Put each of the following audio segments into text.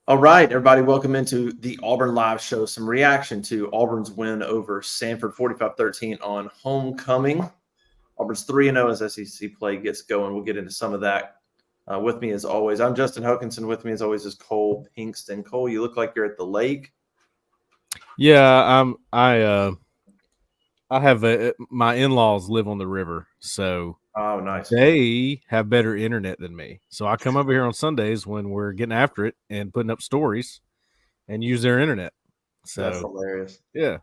All right, everybody, welcome into the Auburn Live Show. Some reaction to Auburn's win over Samford 45-13 on homecoming. Auburn's 3-0 as SEC play gets going. We'll get into some of that. With me, as always, I'm Justin Hokanson. With me, as always, is Cole Pinkston. Cole, you look like you're at the lake. Yeah, I have my in-laws live on the river, so Oh, nice. they have better internet than me. So I come over here on Sundays when we're getting after it and putting up stories and use their internet. That's So hilarious. yeah.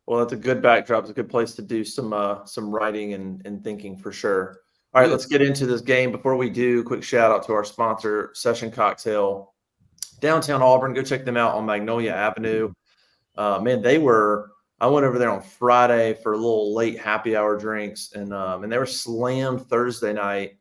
Well, that's a good backdrop. It's a good place to do some writing and thinking for sure. All right, Yeah. let's get into this game. Before we do, quick shout out to our sponsor, Session Cocktail, downtown Auburn. Go check them out on Magnolia Avenue. Man, I went over there on Friday for a little late happy hour drinks, and they were slammed Thursday night.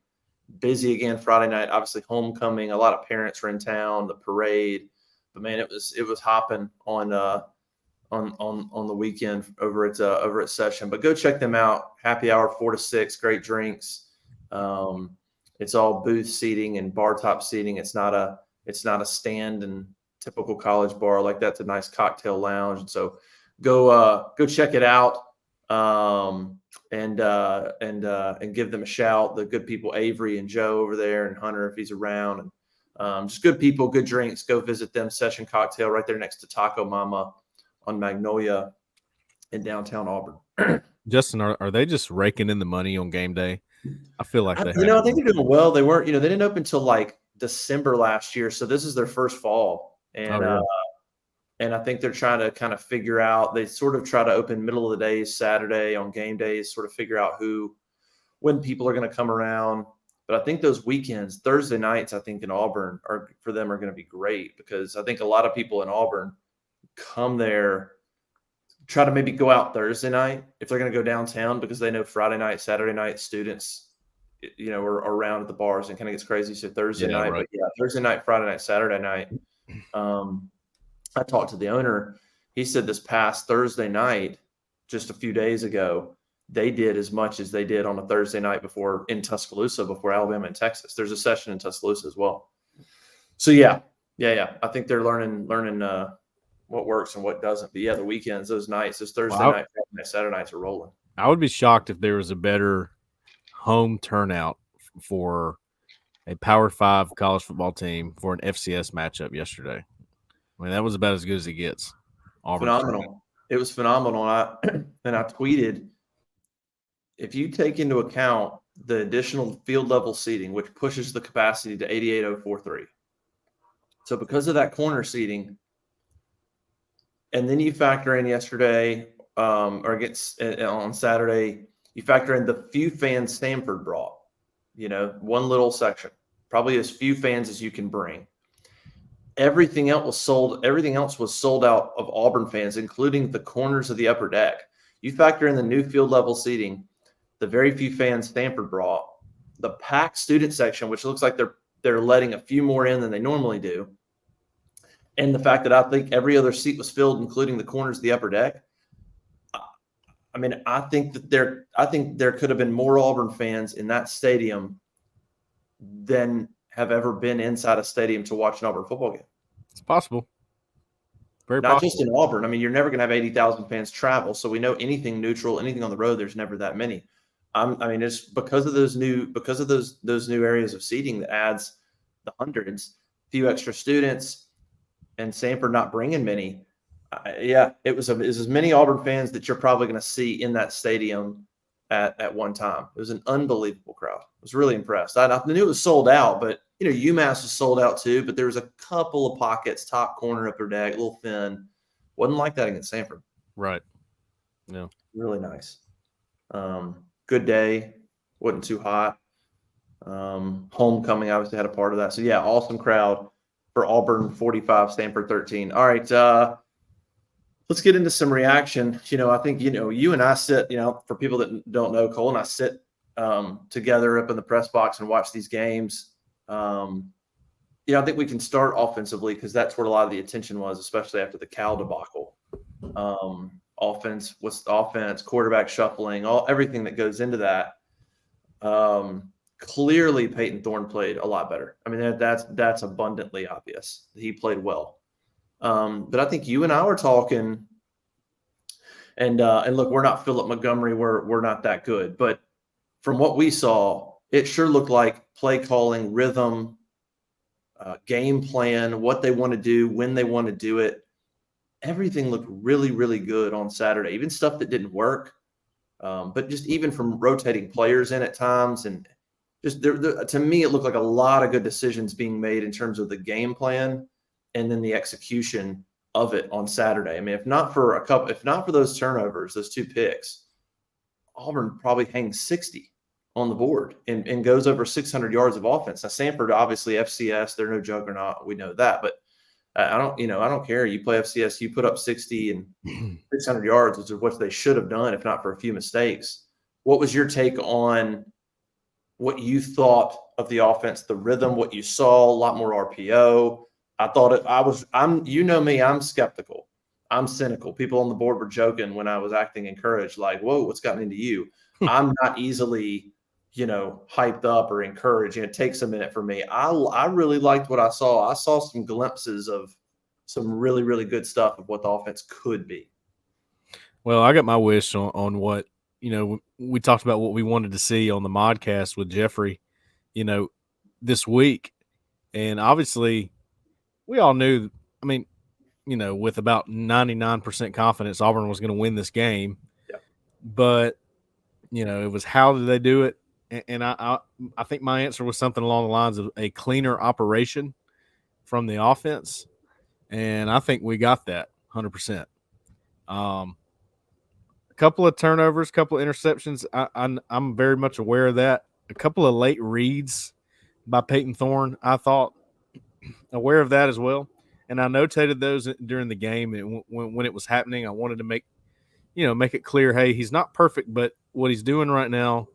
Busy again Friday night. Obviously, homecoming. A lot of parents were in town. The parade, but man, it was hopping on the weekend over at Session. But go check them out. Happy hour 4 to 6. Great drinks. It's all booth seating and bar top seating. It's not a stand and typical college bar like that. It's a nice cocktail lounge. And so go check it out. And give them a shout. The good people, Avery and Joe over there, and Hunter if he's around, and just good people, good drinks. Go visit them. Session Cocktail right there next to Taco Mama on Magnolia in downtown Auburn. Justin, are they just raking in the money on game day? I feel like they I have. think they're doing well. They weren't, they didn't open until like December last year, so this is their first fall, and Oh, yeah. and I think they're trying to kind of figure out. They sort of try to open middle of the day, Saturday on game days, sort of figure out when people are going to come around. But I think those weekends, Thursday nights, I think in Auburn are going to be great, because I think a lot of people in Auburn come there, try to maybe go out Thursday night if they're going to go downtown, because they know Friday night, Saturday night students, are around at the bars and kind of gets crazy. So Thursday night, right. but yeah, Thursday night, Friday night, Saturday night. I talked to the owner. He said this past Thursday night, just a few days ago, they did as much as they did on a Thursday night before in Tuscaloosa, before Alabama and Texas. There's a session in Tuscaloosa as well. So yeah. I think they're learning what works and what doesn't. But yeah, the weekends, those nights, those Thursday night, Friday night, Saturday nights are rolling. I would be shocked if there was a better home turnout for a Power 5 college football team for an FCS matchup yesterday. I mean, that was about as good as it gets. Phenomenal. It was phenomenal. And I tweeted, if you take into account the additional field level seating, which pushes the capacity to 88,043. So because of that corner seating, and then you factor in yesterday, or against on Saturday, you factor in the few fans Samford brought, one little section, probably as few fans as you can bring. Everything else was sold out of Auburn fans, including the corners of the upper deck. You factor in the new field level seating, the very few fans Samford brought, the packed student section, which looks like they're letting a few more in than they normally do, and the fact that I think every other seat was filled, including the corners of the upper deck. I mean, I think there could have been more Auburn fans in that stadium than have ever been inside a stadium to watch an Auburn football game. It's possible. Very Not possible. just in Auburn. I mean, you're never going to have 80,000 fans travel. So we know anything neutral, anything on the road, there's never that many. I mean, it's because of those new areas of seating that adds the hundreds, few extra students, and Samford not bringing many. It was as many Auburn fans that you're probably going to see in that stadium at one time. It was an unbelievable crowd. I was really impressed. I knew it was sold out, but UMass was sold out too. But there was a couple of pockets, top corner, upper deck, a little thin. Wasn't like that against Samford. Right. No. Really nice. Good day. Wasn't too hot. Homecoming obviously had a part of that. So yeah, awesome crowd for Auburn 45, Samford 13. All right. Let's get into some reaction. I think, you and I sit, for people that don't know, Cole and I sit together up in the press box and watch these games. I think we can start offensively, because that's where a lot of the attention was, especially after the Cal debacle. Offense, what's the offense, quarterback shuffling, everything that goes into that. clearly Peyton Thorne played a lot better. I mean, that's abundantly obvious. He played well. But I think you and I were talking, and look, we're not Philip Montgomery. We're not that good. But from what we saw, it sure looked like play calling, rhythm, game plan, what they want to do, when they want to do it. Everything looked really, really good on Saturday. Even stuff that didn't work, but just even from rotating players in at times, and just to me, it looked like a lot of good decisions being made in terms of the game plan and then the execution of it on Saturday. I mean, if not for those turnovers, those 2 picks, Auburn probably hangs 60 on the board and goes over 600 yards of offense. Now, Samford, obviously FCS, they're no juggernaut. We know that, but I don't care. You play FCS, you put up 60 and 600 yards, which is what they should have done, if not for a few mistakes. What was your take on what you thought of the offense, the rhythm, what you saw? A lot more RPO. You know me, I'm skeptical. I'm cynical. People on the board were joking when I was acting encouraged, like, whoa, what's gotten into you? I'm not easily, hyped up or encouraged. It takes a minute for me. I really liked what I saw. I saw some glimpses of some really, really good stuff of what the offense could be. Well, I got my wish on what, we talked about what we wanted to see on the modcast with Jeffrey, this week. And obviously, we all knew, I mean, with about 99% confidence, Auburn was going to win this game. Yeah. But, it was how did they do it? And I think my answer was something along the lines of a cleaner operation from the offense. And I think we got that 100%. A couple of turnovers, a couple of interceptions. I'm very much aware of that. A couple of late reads by Peyton Thorne, I thought, aware of that as well. And I notated those during the game. And when it was happening, I wanted to make it clear, hey, he's not perfect, but what he's doing right now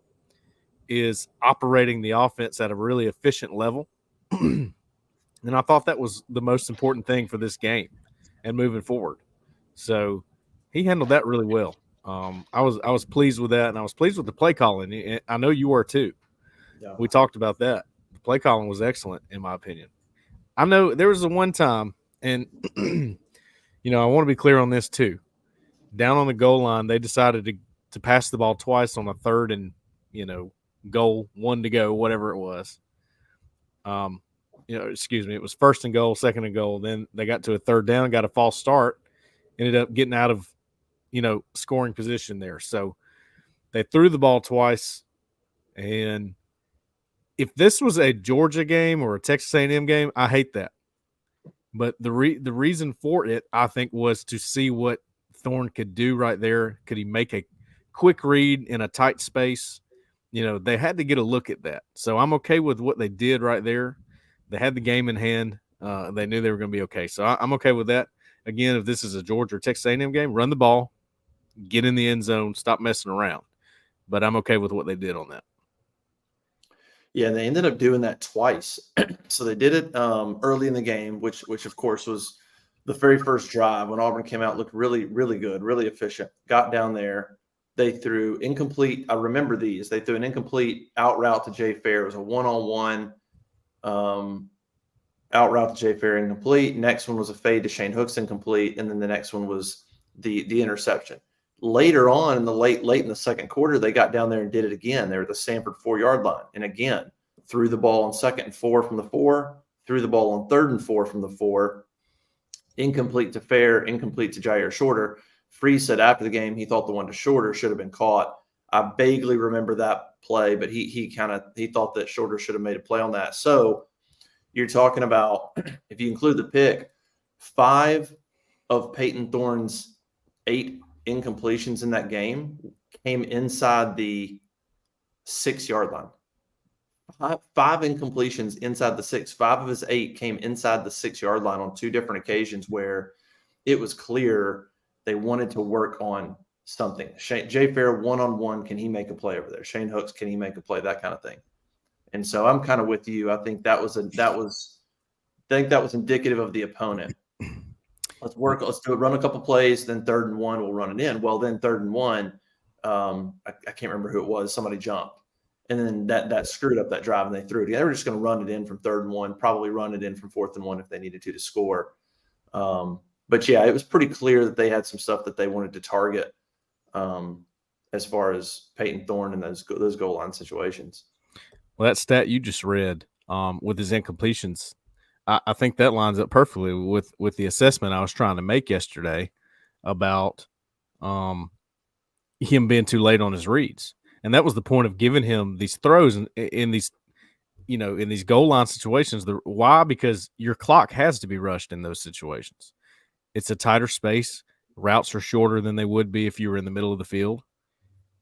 is operating the offense at a really efficient level. And I thought that was the most important thing for this game and moving forward. So he handled that really well. I was pleased with that, and I was pleased with the play calling. I know you were too. Yeah. We talked about that. The play calling was excellent, in my opinion. I know there was a one time, and I want to be clear on this too. Down on the goal line, they decided to pass the ball twice on a 3rd and goal, 1 to go, whatever it was. Excuse me, it was 1st and goal, 2nd and goal. Then they got to a 3rd down, got a false start, ended up getting out of scoring position there. So they threw the ball twice, and if this was a Georgia game or a Texas A&M game, I hate that. But the reason for it, I think, was to see what Thorne could do right there. Could he make a quick read in a tight space? They had to get a look at that. So I'm okay with what they did right there. They had the game in hand. They knew they were going to be okay. So I'm okay with that. Again, if this is a Georgia or Texas A&M game, run the ball, get in the end zone, stop messing around. But I'm okay with what they did on that. Yeah, they ended up doing that twice. So they did it early in the game, which of course was the very first drive when Auburn came out, looked really, really good, really efficient. Got down there. They threw incomplete. I remember these. They threw an incomplete out route to Jay Fair. It was a one-on-one out route to Jay Fair, incomplete. Next one was a fade to Shane Hooks, incomplete. And then the next one was the interception. Later on in the late in the second quarter, they got down there and did it again. They were at the Samford 4-yard line. And again, threw the ball on 2nd and 4 from the 4, threw the ball on 3rd and 4 from the 4, incomplete to Fair, incomplete to Jair Shorter. Free said after the game he thought the one to Shorter should have been caught. I vaguely remember that play, but he thought that Shorter should have made a play on that. So you're talking about, if you include the pick, 5 of Peyton Thorne's 8 incompletions in that game came inside the 6-yard line. 5 incompletions inside the 6. 5 of his 8 came inside the 6-yard line on 2 different occasions where it was clear they wanted to work on something. Jay Fair, one-on-one, can he make a play over there? Shane Hooks, can he make a play? That kind of thing. And so I'm kind of with you. I think that was indicative of the opponent. Let's do it, run a couple plays, then 3rd and 1, we'll run it in. Well, then 3rd and 1, I can't remember who it was. Somebody jumped. And then that screwed up that drive, and they threw it. They were just going to run it in from 3rd and 1, probably run it in from 4th and 1 if they needed to score. But yeah, it was pretty clear that they had some stuff that they wanted to target as far as Peyton Thorne and those goal line situations. Well, that stat you just read with his incompletions, I think that lines up perfectly with the assessment I was trying to make yesterday about him being too late on his reads. And that was the point of giving him these throws in these, in these goal line situations. Why? Because your clock has to be rushed in those situations. It's a tighter space. Routes are shorter than they would be if you were in the middle of the field.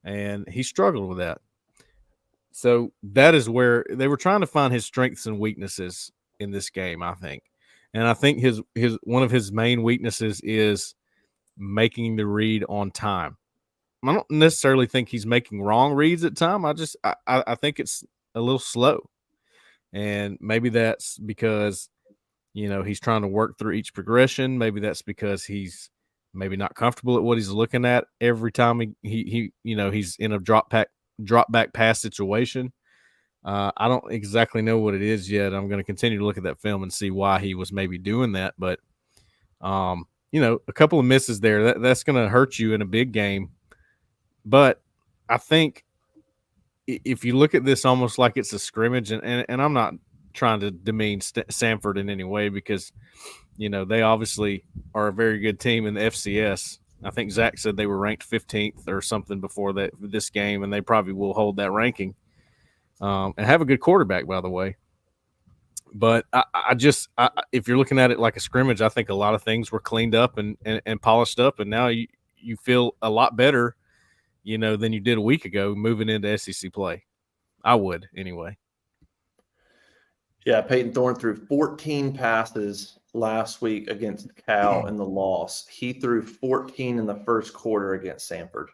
And he struggled with that. So that is where they were trying to find his strengths and weaknesses in this game, I think. And I think his one of his main weaknesses is making the read on time. I don't necessarily think he's making wrong reads at time. I think it's a little slow. And maybe that's because, he's trying to work through each progression. Maybe that's because he's maybe not comfortable at what he's looking at every time he's in a drop back pass situation. I don't exactly know what it is yet. I'm going to continue to look at that film and see why he was maybe doing that. But, a couple of misses there, that's going to hurt you in a big game. But I think if you look at this almost like it's a scrimmage, and I'm not trying to demean Samford in any way because, they obviously are a very good team in the FCS. I think Zach said they were ranked 15th or something before this game, and they probably will hold that ranking and have a good quarterback, by the way. But if you're looking at it like a scrimmage, I think a lot of things were cleaned up and polished up, and now you feel a lot better than you did a week ago moving into SEC play. I would anyway. Yeah, Peyton Thorne threw 14 passes last week against Cal in the loss. He threw 14 in the first quarter against Samford.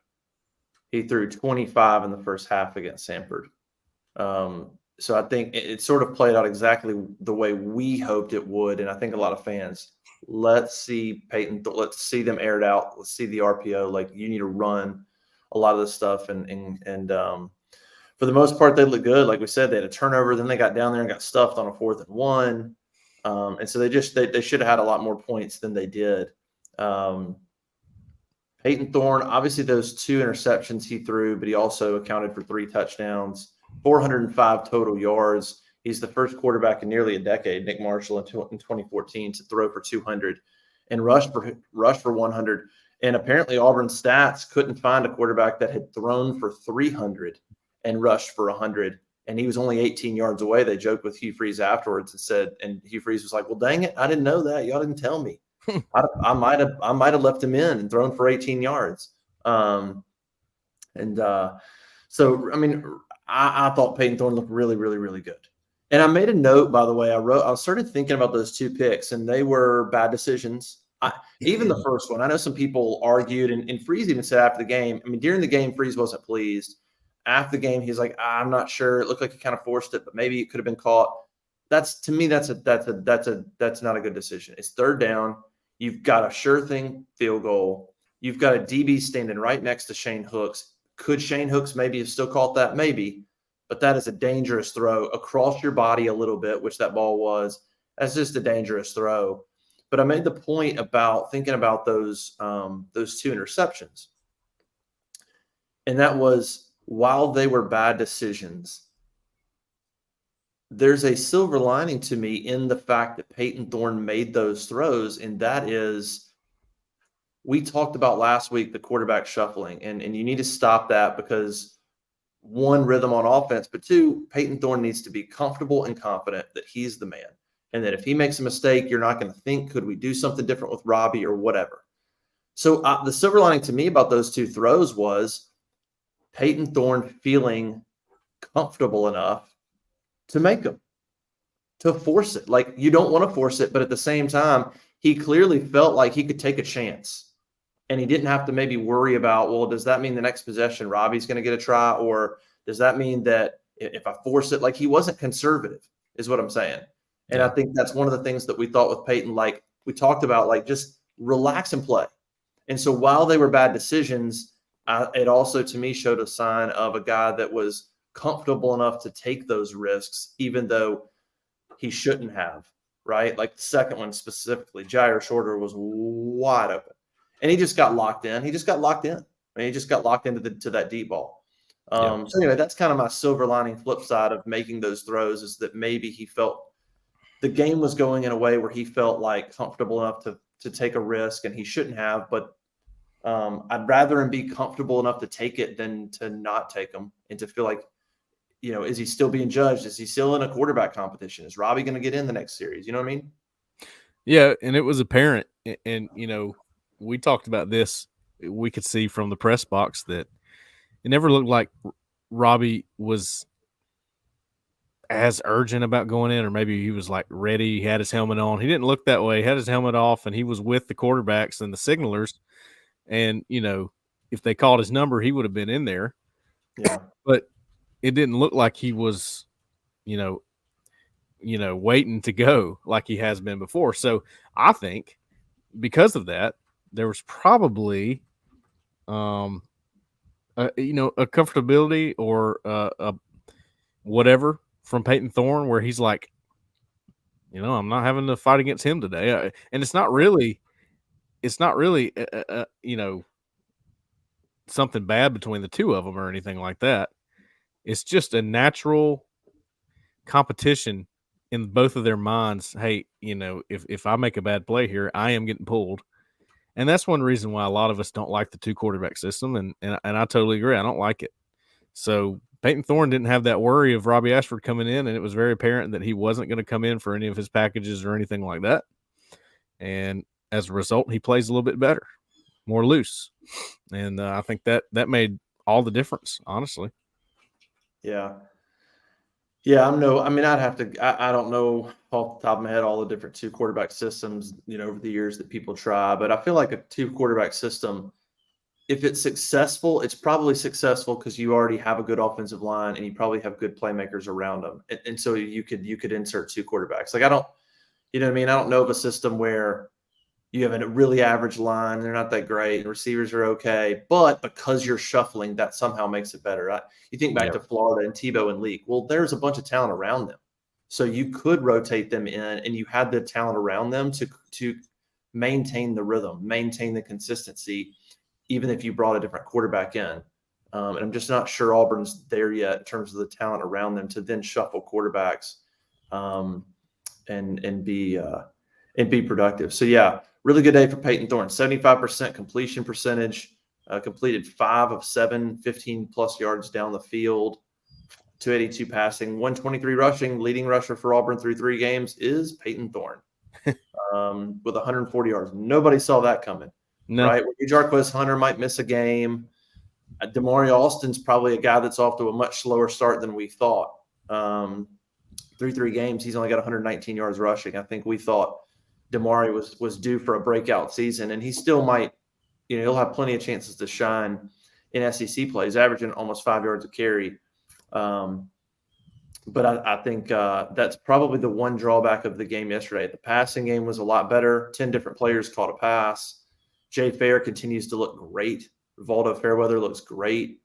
He threw 25 in the first half against Samford. So I think it sort of played out exactly the way we hoped it would. And I think a lot of fans, let's see Peyton, let's see them aired out. Let's see the RPO. Like, you need to run a lot of this stuff. And for the most part, they look good. Like we said, they had a turnover. Then they got down there and got stuffed on a 4th and 1. And so they should have had a lot more points than they did. Peyton Thorne, obviously those 2 interceptions he threw, but he also accounted for 3 touchdowns, 405 total yards. He's the first quarterback in nearly a decade, Nick Marshall in 2014, to throw for 200 and rush for 100. And apparently Auburn stats couldn't find a quarterback that had thrown for 300 and rushed for 100. And he was only 18 yards away. They joked with Hugh Freeze afterwards and Hugh Freeze was like, well, dang it, I didn't know that. Y'all didn't tell me. I might have left him in and thrown for 18 yards. So, I mean, I thought Peyton Thorne looked really, really, really good. And I made a note, by the way. I started thinking about those 2 picks, and they were bad decisions. Even the first one, I know some people argued, and Freeze even said after the game. I mean, during the game, Freeze wasn't pleased. After the game, he's like, I'm not sure. It looked like he kind of forced it, but maybe it could have been caught. To me, that's not a good decision. It's 3rd down. You've got a sure thing field goal. You've got a DB standing right next to Shane Hooks. Could Shane Hooks maybe have still caught that? Maybe. But that is a dangerous throw across your body a little bit, which that ball was. That's just a dangerous throw. But I made the point about thinking about those 2 interceptions. And that was, while they were bad decisions, there's a silver lining to me in the fact that Peyton Thorne made those throws, and that is, we talked about last week the quarterback shuffling, and you need to stop that because, 1, rhythm on offense, but 2, Peyton Thorne needs to be comfortable and confident that he's the man, and that if he makes a mistake, you're not going to think, could we do something different with Robbie or whatever. So the silver lining to me about those 2 throws was Peyton Thorne feeling comfortable enough to make them, to force it. Like, you don't want to force it, but at the same time, he clearly felt like he could take a chance. And he didn't have to maybe worry about, well, does that mean the next possession Robbie's going to get a try? Or does that mean that if I force it, like, he wasn't conservative is what I'm saying. And Yeah. I think that's one of the things that we thought with Peyton, like we talked about, like, just relax and play. And so while they were bad decisions, it also to me showed a sign of a guy that was comfortable enough to take those risks, even though he shouldn't have, right? Like the second one specifically, Jair Shorter was wide open, and he just got locked in. He just got locked in. I mean, he just got locked into that deep ball. So anyway, that's kind of my silver lining flip side of making those throws, is that maybe he felt the game was going in a way where he felt like comfortable enough to take a risk, and he shouldn't have. But I'd rather him be comfortable enough to take it than to not take them, and to feel like, is he still being judged? Is he still in a quarterback competition? Is Robbie going to get in the next series? You know what I mean? Yeah, and it was apparent, and we talked about this. We could see from the press box that it never looked like Robbie was as urgent about going in, or maybe he was like ready. He had his helmet on. He didn't look that way. He had his helmet off, and he was with the quarterbacks and the signalers. And if they called his number, he would have been in there. Yeah, but it didn't look like he was, waiting to go like he has been before. So I think because of that, there was probably, a comfortability or a whatever from Peyton Thorne, where he's like, I'm not having to fight against him today. And it's not really, something bad between the two of them or anything like that. It's just a natural competition in both of their minds. Hey, if I make a bad play here, I am getting pulled. And that's one reason why a lot of us don't like the two quarterback system. And I totally agree. I don't like it. So Peyton Thorne didn't have that worry of Robbie Ashford coming in, and it was very apparent that he wasn't going to come in for any of his packages or anything like that. And as a result, he plays a little bit better, more loose. And I think that made all the difference, honestly. Yeah. Yeah, I'd have to. I don't know off the top of my head all the different two quarterback systems, over the years that people try, but I feel like a two quarterback system, if it's successful, it's probably successful because you already have a good offensive line and you probably have good playmakers around them, and so you could insert two quarterbacks. Like I don't, I don't know of a system where you have a really average line, they're not that great, and receivers are okay, but because you're shuffling, that somehow makes it better. You think back to Florida and Tebow and Leak. Well, there's a bunch of talent around them. So you could rotate them in, and you had the talent around them to maintain the rhythm, maintain the consistency, even if you brought a different quarterback in. And I'm just not sure Auburn's there yet in terms of the talent around them to then shuffle quarterbacks and be productive. So yeah, really good day for Peyton Thorne. 75% completion percentage, completed 5 of 7, 15-plus yards down the field, 282 passing, 123 rushing. Leading rusher for Auburn through 3 games is Peyton Thorne with 140 yards. Nobody saw that coming, right? Jarquez Hunter might miss a game. Damari Alston's probably a guy that's off to a much slower start than we thought. Through 3 games, he's only got 119 yards rushing. I think we thought Damari was due for a breakout season, and he still might, he'll have plenty of chances to shine in SEC play. He's averaging almost 5 yards a carry. But I think that's probably the one drawback of the game yesterday. The passing game was a lot better. 10 different players caught a pass. Jay Fair continues to look great. Rivaldo Fairweather looks great.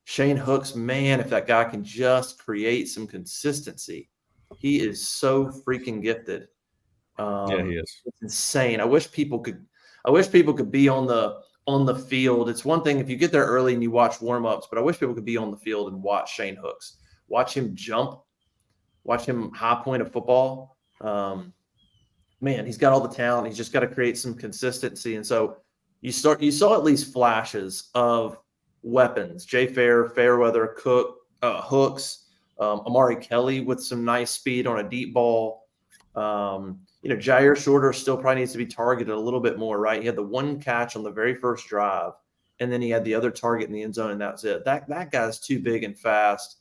Shane Hooks, man, if that guy can just create some consistency, he is so freaking gifted. Yeah, he is. It's insane. I wish people could be on the field. It's one thing if you get there early and you watch warm-ups, but I wish people could be on the field and watch Shane Hooks. Watch him jump. Watch him high point a football. Man, he's got all the talent. He's just got to create some consistency. And so you saw at least flashes of weapons. Jay Fairweather, Hooks, Amari Kelly with some nice speed on a deep ball. Jair Shorter still probably needs to be targeted a little bit more, right? He had the one catch on the very first drive, and then he had the other target in the end zone, and that was it. That guy's too big and fast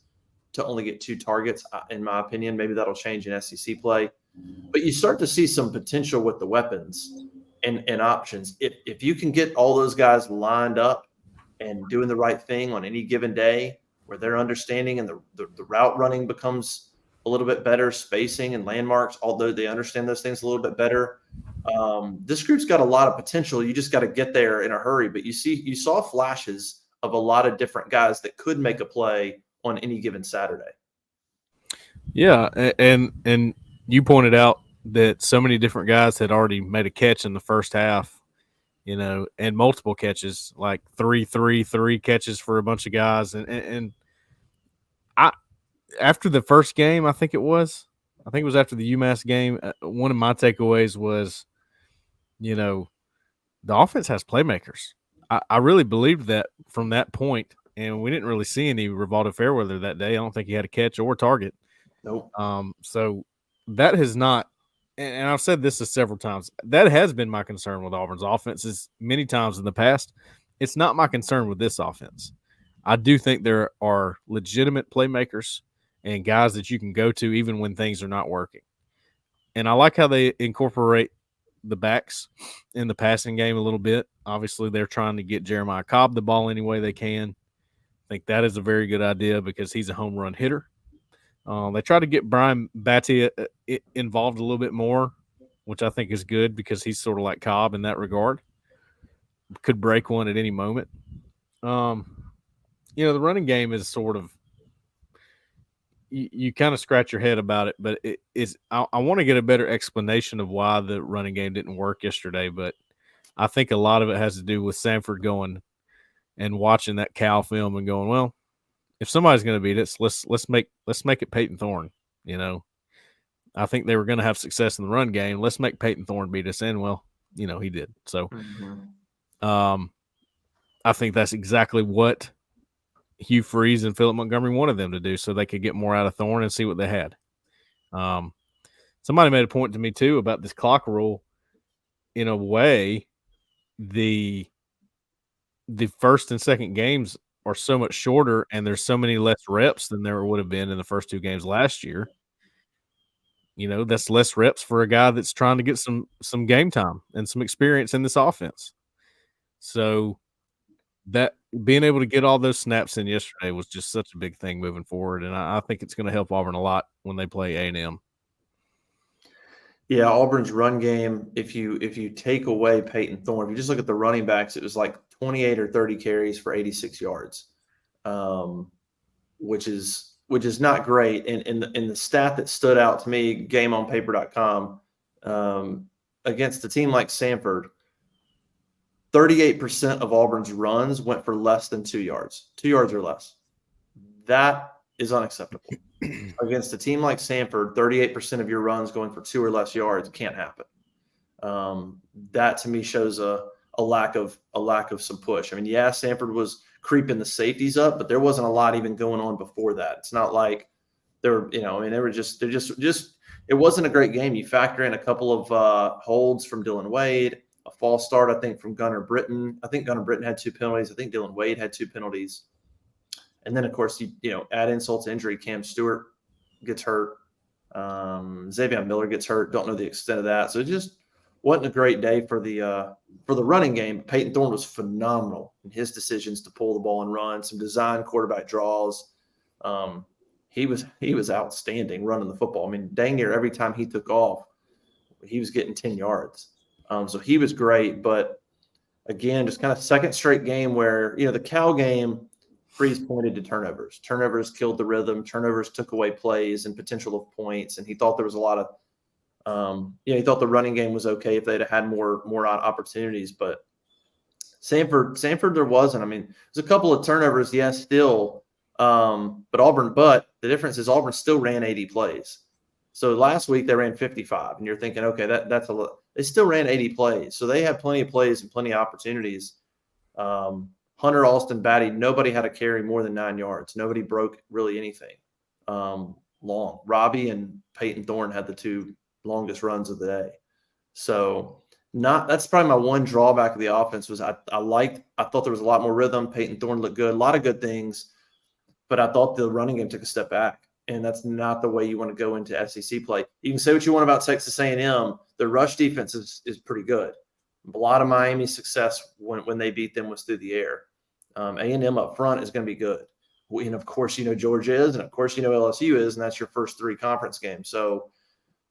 to only get 2 targets, in my opinion. Maybe that'll change in SEC play. But you start to see some potential with the weapons and options. If you can get all those guys lined up and doing the right thing on any given day where they're understanding and the route running becomes a little bit better, spacing and landmarks, although they understand those things a little bit better. This group's got a lot of potential. You just got to get there in a hurry. But you saw flashes of a lot of different guys that could make a play on any given Saturday. Yeah, and you pointed out that so many different guys had already made a catch in the first half, and multiple catches, like three catches for a bunch of guys, and I after the first game, I think it was after the UMass game. One of my takeaways was, the offense has playmakers. I really believed that from that point, and we didn't really see any Rivaldo Fairweather that day. I don't think he had a catch or a target. Nope. So that has not, and I've said this several times, that has been my concern with Auburn's offenses many times in the past. It's not my concern with this offense. I do think there are legitimate playmakers and guys that you can go to even when things are not working. And I like how they incorporate the backs in the passing game a little bit. Obviously, they're trying to get Jeremiah Cobb the ball any way they can. I think that is a very good idea because he's a home run hitter. They try to get Brian Batty involved a little bit more, which I think is good because he's sort of like Cobb in that regard. Could break one at any moment. The running game is sort of you kind of scratch your head about it, but it is. I want to get a better explanation of why the running game didn't work yesterday, but I think a lot of it has to do with Samford going and watching that Cal film and going, well, if somebody's going to beat us, let's make it Peyton Thorne. I think they were going to have success in the run game. Let's make Peyton Thorne beat us, and well, he did. So, I think that's exactly what Hugh Freeze and Philip Montgomery wanted them to do, so they could get more out of Thorne and see what they had. Somebody made a point to me too about this clock rule. In a way, the first and second games are so much shorter, and there's so many less reps than there would have been in the first two games last year. That's less reps for a guy that's trying to get some game time and some experience in this offense. So that being able to get all those snaps in yesterday was just such a big thing moving forward, and I think it's going to help Auburn a lot when they play A&M. Yeah, Auburn's run game, if you take away Peyton Thorne, if you just look at the running backs, it was like 28 or 30 carries for 86 yards, which is not great. And the stat that stood out to me, gameonpaper.com, against a team like Samford, 38% of Auburn's runs went for less than 2 yards, 2 yards or less. That is unacceptable. Against a team like Samford, 38% of your runs going for 2 or less yards can't happen. That to me shows a lack of some push. I mean, yeah, Samford was creeping the safeties up, but there wasn't a lot even going on before that. It's not like they were, it wasn't a great game. You factor in a couple of holds from Dylan Wade, a false start, I think, from Gunnar Britton. I think Gunnar Britton had 2 penalties. I think Dylan Wade had 2 penalties. And then, of course, you add insult to injury. Cam Stewart gets hurt. Xavier Miller gets hurt. Don't know the extent of that. So it just wasn't a great day for the running game. Peyton Thorne was phenomenal in his decisions to pull the ball and run, some design quarterback draws. He was outstanding running the football. I mean, dang near every time he took off, he was getting 10 yards. So he was great. But, again, just kind of second straight game where, the Cal game, Freeze pointed to turnovers. Turnovers killed the rhythm. Turnovers took away plays and potential of points. And he thought there was a lot of he thought the running game was okay if they'd had more opportunities. But Samford there wasn't. I mean, there's a couple of turnovers, yes, still. But the difference is Auburn still ran 80 plays. So last week they ran 55, and you're thinking, okay, that's a lot. They still ran 80 plays. So they had plenty of plays and plenty of opportunities. Hunter, Alston, Batty, nobody had a carry more than 9 yards. Nobody broke really anything long. Robbie and Peyton Thorne had the 2 longest runs of the day. So that's probably my one drawback of the offense was I thought there was a lot more rhythm. Peyton Thorne looked good, a lot of good things, but I thought the running game took a step back, and that's not the way you want to go into SEC play. You can say what you want about Texas A&M. The rush defense is pretty good. A lot of Miami's success when they beat them was through the air. A&M up front is going to be good. And, of course, Georgia is, and, of course, LSU is, and that's your first 3 conference games. So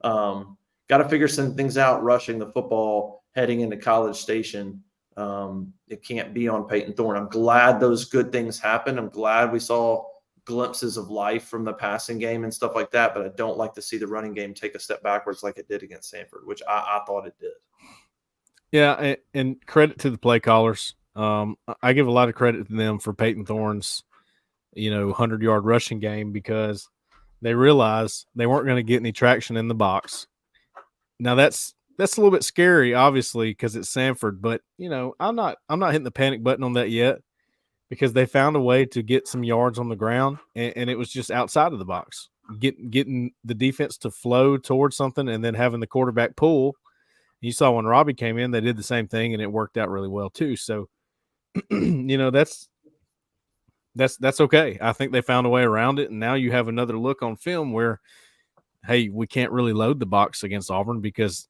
got to figure some things out rushing the football heading into College Station. It can't be on Peyton Thorne. I'm glad those good things happened. I'm glad we saw glimpses of life from the passing game and stuff like that, but I don't like to see the running game take a step backwards like it did against Samford, which I thought it did. Yeah, and credit to the play callers. I give a lot of credit to them for Peyton Thorne's, 100-yard rushing game, because they realized they weren't going to get any traction in the box. Now that's a little bit scary, obviously, because it's Samford, but I'm not hitting the panic button on that yet, because they found a way to get some yards on the ground, and it was just outside of the box, getting the defense to flow towards something, and then having the quarterback pull. You saw when Robbie came in, they did the same thing, and it worked out really well too. So, that's okay. I think they found a way around it, and now you have another look on film where, hey, we can't really load the box against Auburn because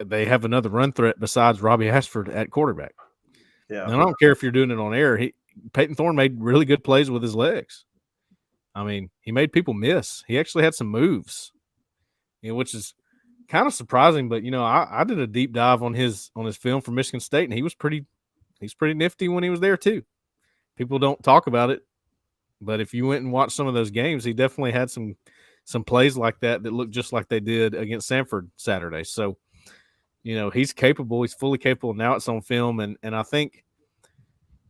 they have another run threat besides Robbie Ashford at quarterback. Yeah, and I don't care if you're doing it on air. Peyton Thorne made really good plays with his legs. I mean, he made people miss. He actually had some moves, which is kind of surprising, but I did a deep dive on his film from Michigan State, and he's pretty nifty when he was there too. People don't talk about it, but if you went and watched some of those games, he definitely had some plays like that looked just like they did against Samford Saturday. So, he's capable. He's fully capable. Now it's on film, and I think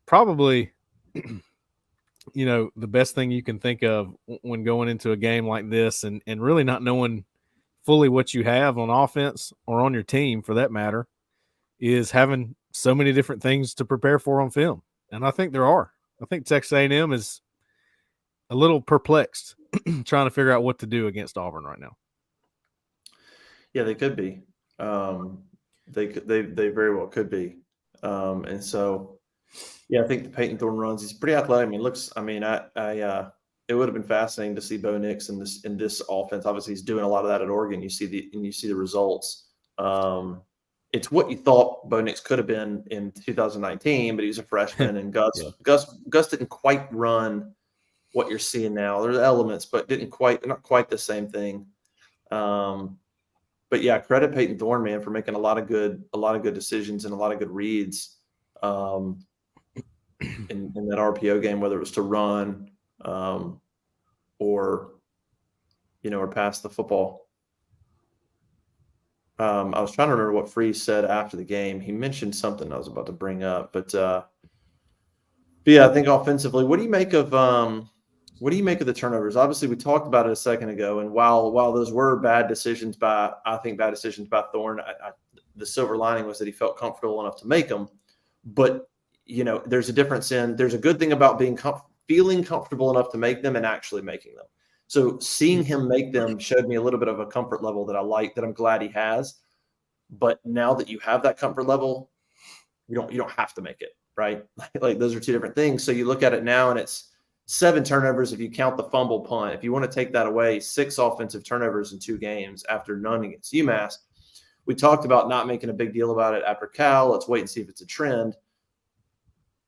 probably the best thing you can think of when going into a game like this and really not knowing fully what you have on offense or on your team, for that matter, is having so many different things to prepare for on film. And I think there are. I think Texas A&M is a little perplexed trying to figure out what to do against Auburn right now. Yeah, they could be. They very well could be. And so, yeah, I think the Peyton Thorne runs. He's pretty athletic. It would have been fascinating to see Bo Nix in this offense. Obviously, he's doing a lot of that at Oregon. You see the results. It's what you thought Bo Nix could have been in 2019, but he was a freshman, and Gus didn't quite run what you're seeing now. There's elements, but not quite the same thing. But yeah, credit Peyton Thorne, man, for making a lot of good decisions and a lot of good reads in that RPO game, whether it was to run or pass the football. I was trying to remember what Freeze said after the game. He mentioned something I was about to bring up, but yeah, I think offensively, what do you make of the turnovers? Obviously, we talked about it a second ago, and while those were bad decisions by Thorne, the silver lining was that he felt comfortable enough to make them. But there's a difference there's a good thing about feeling comfortable enough to make them and actually making them. So seeing him make them showed me a little bit of a comfort level that I like, that I'm glad he has. But now that you have that comfort level, you don't have to make it, right? Like those are two different things. So you look at it now, and it's 7 turnovers if you count the fumble punt. If you want to take that away, 6 offensive turnovers in 2 games after none against UMass. We talked about not making a big deal about it after Cal. Let's wait and see if it's a trend.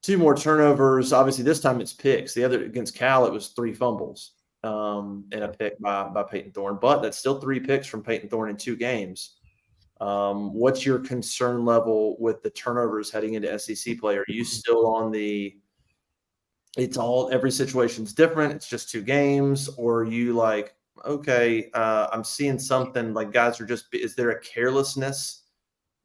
2 more turnovers. Obviously, this time it's picks. The other against Cal, it was 3 fumbles and a pick by Peyton Thorne. But that's still 3 picks from Peyton Thorne in 2 games. What's your concern level with the turnovers heading into SEC play? Are you still on every situation's different, it's just 2 games? Or are you like, okay, I'm seeing something like guys are just, is there a carelessness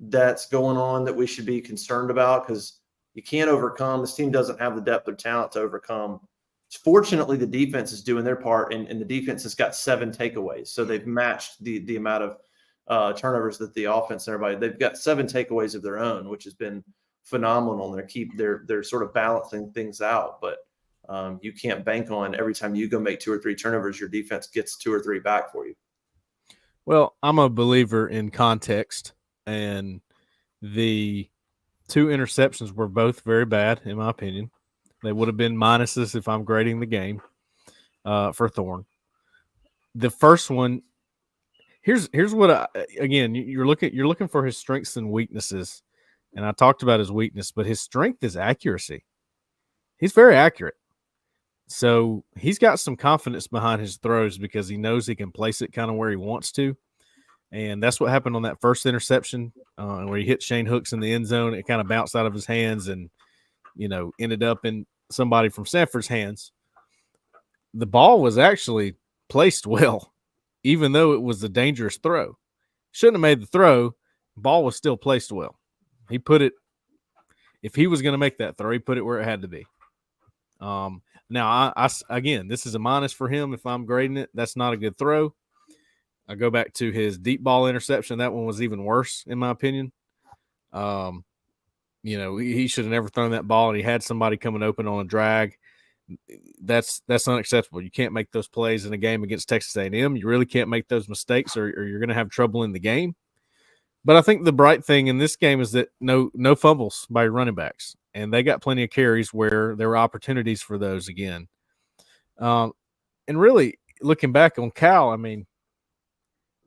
that's going on that we should be concerned about? Because you can't overcome. This team doesn't have the depth or talent to overcome. Fortunately, the defense is doing their part, and the defense has got 7 takeaways. So they've matched the amount of turnovers that the offense and everybody. They've got 7 takeaways of their own, which has been phenomenal. They're sort of balancing things out, but you can't bank on every time you go make 2 or 3 turnovers, your defense gets 2 or 3 back for you. Well, I'm a believer in context, and the 2 interceptions were both very bad, in my opinion. They would have been minuses if I'm grading the game for Thorne. The first one, here's what you're looking for his strengths and weaknesses, and I talked about his weakness, but his strength is accuracy. He's very accurate. So he's got some confidence behind his throws because he knows he can place it kind of where he wants to. And that's what happened on that first interception where he hit Shane Hooks in the end zone. It kind of bounced out of his hands and, ended up in somebody from Samford's hands. the ball was actually placed well, even though it was a dangerous throw. Shouldn't have made the throw. Ball was still placed well. He put it, if he was going to make that throw, he put it where it had to be. Now, again, this is a minus for him if I'm grading it. That's not a good throw. I go back to his deep ball interception. That one was even worse, in my opinion. He should have never thrown that ball, and he had somebody coming open on a drag. That's unacceptable. You can't make those plays in a game against Texas A&M. You really can't make those mistakes, or you're going to have trouble in the game. But I think the bright thing in this game is that no fumbles by running backs, and they got plenty of carries where there were opportunities for those again. And really, looking back on Cal, I mean,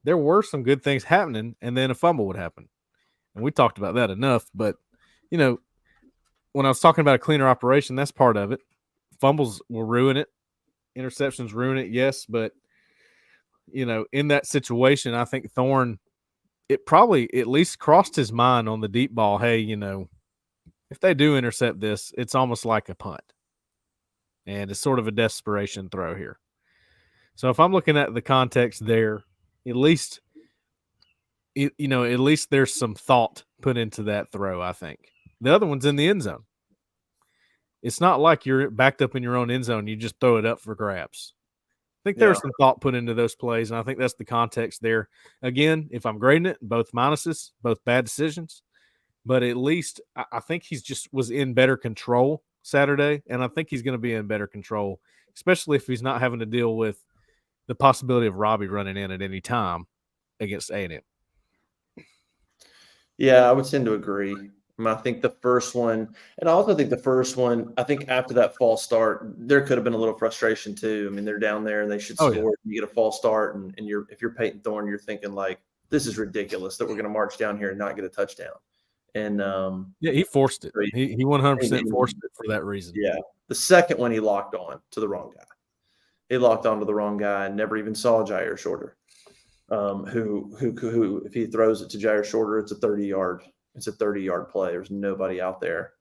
there were some good things happening, and then a fumble would happen. And we talked about that enough. But, when I was talking about a cleaner operation, that's part of it. Fumbles will ruin it. Interceptions ruin it, yes. But, in that situation, I think Thorne, it probably at least crossed his mind on the deep ball, hey, if they do intercept this, it's almost like a punt. And it's sort of a desperation throw here. So if I'm looking at the context there, at least there's some thought put into that throw, I think. The other one's in the end zone. It's not like you're backed up in your own end zone. You just throw it up for grabs. I think there's some thought put into those plays, and I think that's the context there. Again, if I'm grading it, both minuses, both bad decisions, but at least I think he's just was in better control Saturday, and I think he's going to be in better control, especially if he's not having to deal with the possibility of Robbie running in at any time against A&M. Yeah, I would tend to agree. I think the first one, and I also think the first one, I think after that false start, there could have been a little frustration too. I mean, they're down there and they should score. Yeah. You get a false start, and if you're Peyton Thorne, you're thinking like, this is ridiculous that we're going to march down here and not get a touchdown. And he forced it. He 100% forced it for that reason. Yeah. The second one, he locked on to the wrong guy. He locked on to the wrong guy and never even saw Jair Shorter. Who if he throws it to Jair Shorter, it's a 30-yard play. There's nobody out there,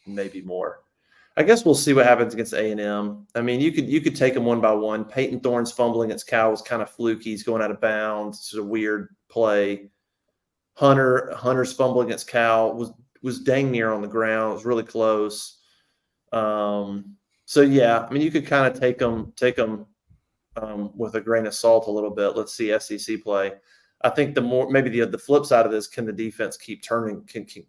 maybe more. I guess we'll see what happens against A&M. I mean, you could take them one by one. Peyton Thorne's fumbling against Cal was kind of fluky. He's going out of bounds. It's a weird play. Hunter's fumble against Cal was dang near on the ground. It was really close. So yeah, I mean, you could kind of take them with a grain of salt a little bit. Let's see SEC play. I think the flip side of this, can the defense keep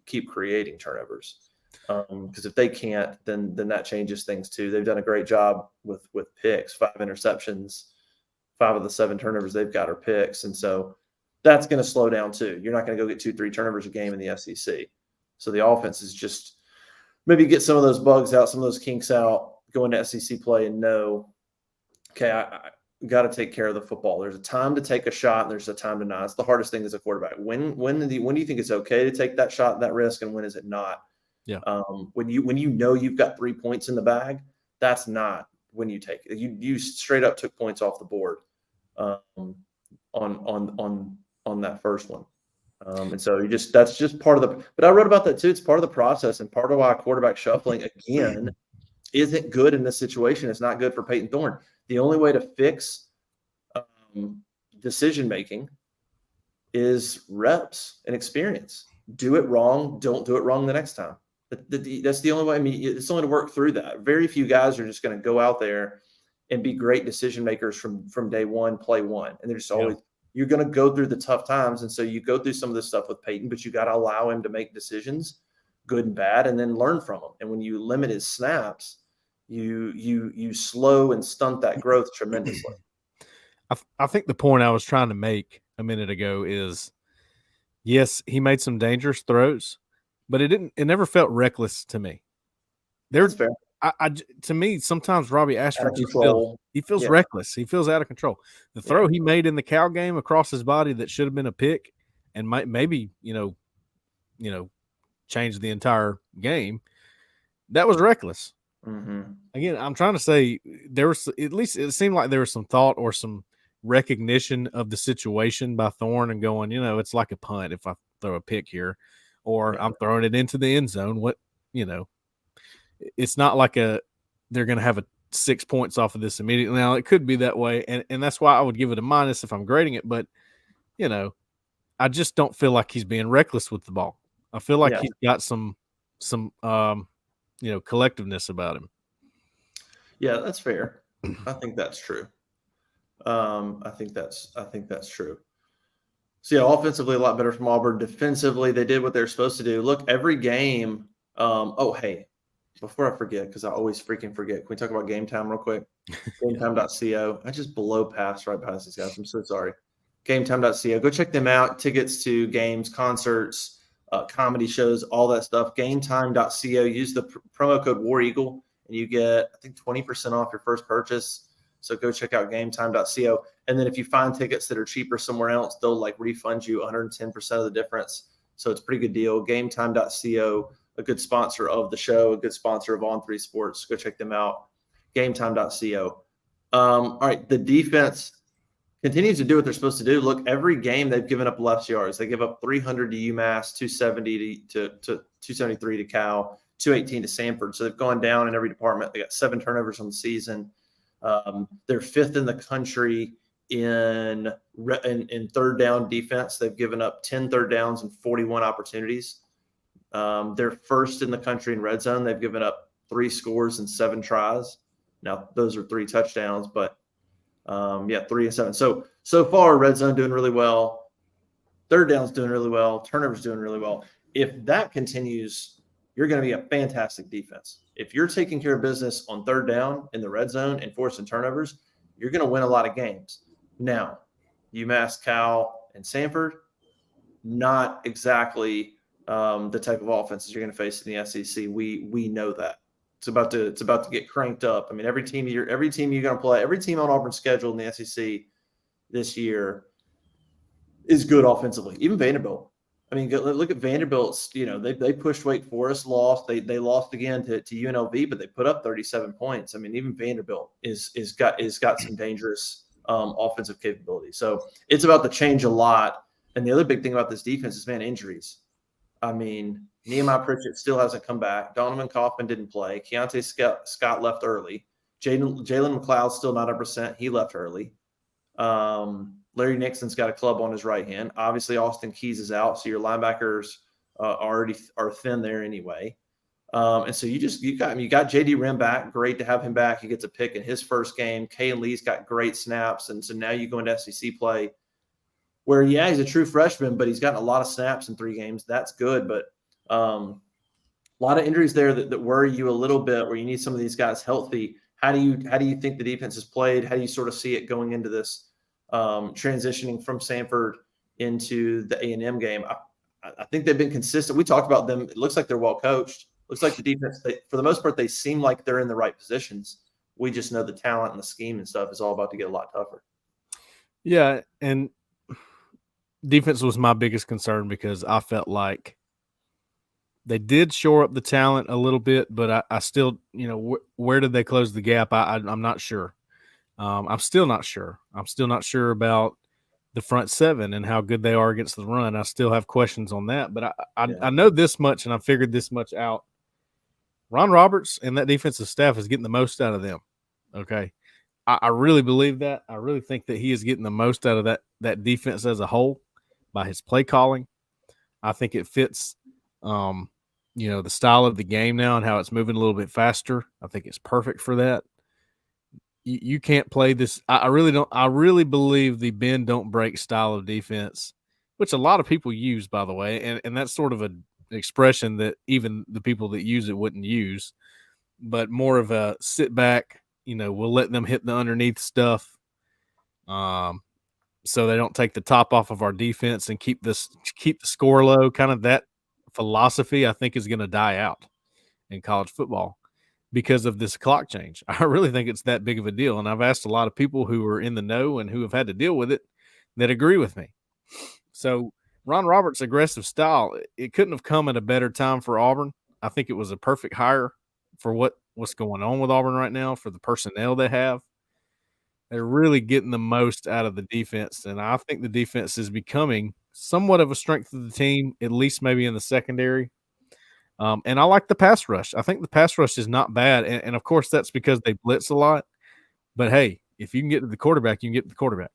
keep creating turnovers? Because if they can't, then that changes things too. They've done a great job with picks, 5 interceptions, 5 of the 7 turnovers they've got are picks. And so that's going to slow down too. You're not going to go get 2-3 turnovers a game in the SEC. So the offense is just maybe get some of those bugs out, some of those kinks out, go into SEC play and know, okay, I got to take care of the football. There's a time to take a shot and there's a time to not. It's the hardest thing as a quarterback. When do you think it's okay to take that shot, that risk, and when is it not? Yeah. When you know you've got 3 points in the bag, that's not when you take it. You straight up took points off the board on that first one. And so that's just part of the. But I wrote about that too. It's part of the process and part of why quarterback shuffling again isn't good in this situation. It's not good for Peyton Thorne. The only way to fix decision making is reps and experience. Do it wrong. Don't do it wrong the next time. That's the only way. I mean, it's only to work through that. Very few guys are just going to go out there and be great decision makers from day one, play one. And they're just always, you're going to go through the tough times. And so you go through some of this stuff with Peyton, but you got to allow him to make decisions, good and bad, and then learn from them. And when you limit his snaps, you slow and stunt that growth tremendously. I think the point I was trying to make a minute ago is, yes, he made some dangerous throws, but it never felt reckless to me. That's fair. To me, sometimes Robbie Ashford feels reckless. He feels out of control. The throw he made in the Cal game across his body that should have been a pick and maybe change the entire game, that was reckless. Mm-hmm. Again, I'm trying to say there was, at least it seemed like there was some thought or some recognition of the situation by Thorne and going, it's like a punt if I throw a pick here, or I'm throwing it into the end zone. It's not like they're going to have 6 points off of this immediately. Now, it could be that way, and that's why I would give it a minus if I'm grading it. But, I just don't feel like he's being reckless with the ball. I feel like he's got some collectiveness about him. Yeah, that's fair. I think that's true. I think that's true. So yeah, offensively a lot better from Auburn. Defensively, they did what they're supposed to do. Look, every game. Hey, before I forget, because I always freaking forget. Can we talk about Game Time real quick? GameTime.co. I just passed right past these guys. I'm so sorry. GameTime.co. Go check them out. Tickets to games, concerts, comedy shows, all that stuff. GameTime.co. Use the promo code War Eagle, and you get, I think, 20% off your first purchase. So go check out GameTime.co. And then if you find tickets that are cheaper somewhere else, they'll refund you 110% of the difference. So it's a pretty good deal. GameTime.co, a good sponsor of the show, a good sponsor of On3 Sports. Go check them out. GameTime.co. All right, the defense continues to do what they're supposed to do. Look, every game they've given up less yards. They give up 300 to UMass, 270 to 273 to Cal, 218 to Samford. So they've gone down in every department. They got 7 turnovers on the season. They're 5th in the country in third down defense. They've given up 10 third downs and 41 opportunities. They're 1st in the country in red zone. They've given up 3 scores and 7 tries. Now those are 3 touchdowns, but 3 and 7. So far, red zone doing really well. Third down's doing really well. Turnovers doing really well. If that continues, you're going to be a fantastic defense. If you're taking care of business on third down in the red zone and forcing turnovers, you're going to win a lot of games. Now, UMass, Cal, and Samford, not exactly the type of offenses you're going to face in the SEC. We know that. It's about to get cranked up. I mean, every team you're going to play, every team on Auburn's schedule in the SEC this year is good offensively. Even Vanderbilt. I mean, look at Vanderbilt's. They pushed Wake Forest, lost. They lost again to UNLV, but they put up 37 points. I mean, even Vanderbilt is got some dangerous offensive capability. So it's about to change a lot. And the other big thing about this defense is injuries. I mean, Nehemiah Pritchett still hasn't come back. Donovan Kaufman didn't play. Keontae Scott left early. Jalen McLeod's still not 100%. He left early. Larry Nixon's got a club on his right hand. Obviously, Austin Keys is out, so your linebackers already are thin there anyway. And so you got JD Rim back. Great to have him back. He gets a pick in his first game. Kayan Lee's got great snaps, and so now you go into SEC play, where he's a true freshman, but he's gotten a lot of snaps in 3 games. That's good, but a lot of injuries there that worry you a little bit, where you need some of these guys healthy. How do you think the defense has played? How do you sort of see it going into this transitioning from Samford into the A&M game? I think they've been consistent. We talked about them. It looks like they're well coached. Looks like the defense, for the most part, they seem like they're in the right positions. We just know the talent and the scheme and stuff is all about to get a lot tougher. Yeah, and defense was my biggest concern because I felt like they did shore up the talent a little bit, but I still, where did they close the gap? I'm not sure. I'm still not sure. I'm still not sure about the front 7 and how good they are against the run. I still have questions on that, but I know this much, and I figured this much out. Ron Roberts and that defensive staff is getting the most out of them. Okay. I really believe that. I really think that he is getting the most out of that defense as a whole by his play calling. I think it fits, the style of the game now and how it's moving a little bit faster. I think it's perfect for that. You can't play this. I really don't. I really believe the bend don't break style of defense, which a lot of people use, by the way, and that's sort of an expression that even the people that use it wouldn't use, but more of a sit back. We'll let them hit the underneath stuff, so they don't take the top off of our defense and keep the score low. Kind of that philosophy, I think, is going to die out in college football because of this clock change. I really think it's that big of a deal. And I've asked a lot of people who are in the know and who have had to deal with it that agree with me. So Ron Roberts' aggressive style, it couldn't have come at a better time for Auburn. I think it was a perfect hire for what's going on with Auburn right now, for the personnel they have. They're really getting the most out of the defense. And I think the defense is becoming somewhat of a strength of the team, at least maybe in the secondary. And I like the pass rush. I think the pass rush is not bad. And of course, that's because they blitz a lot. But hey, if you can get to the quarterback, you can get to the quarterback.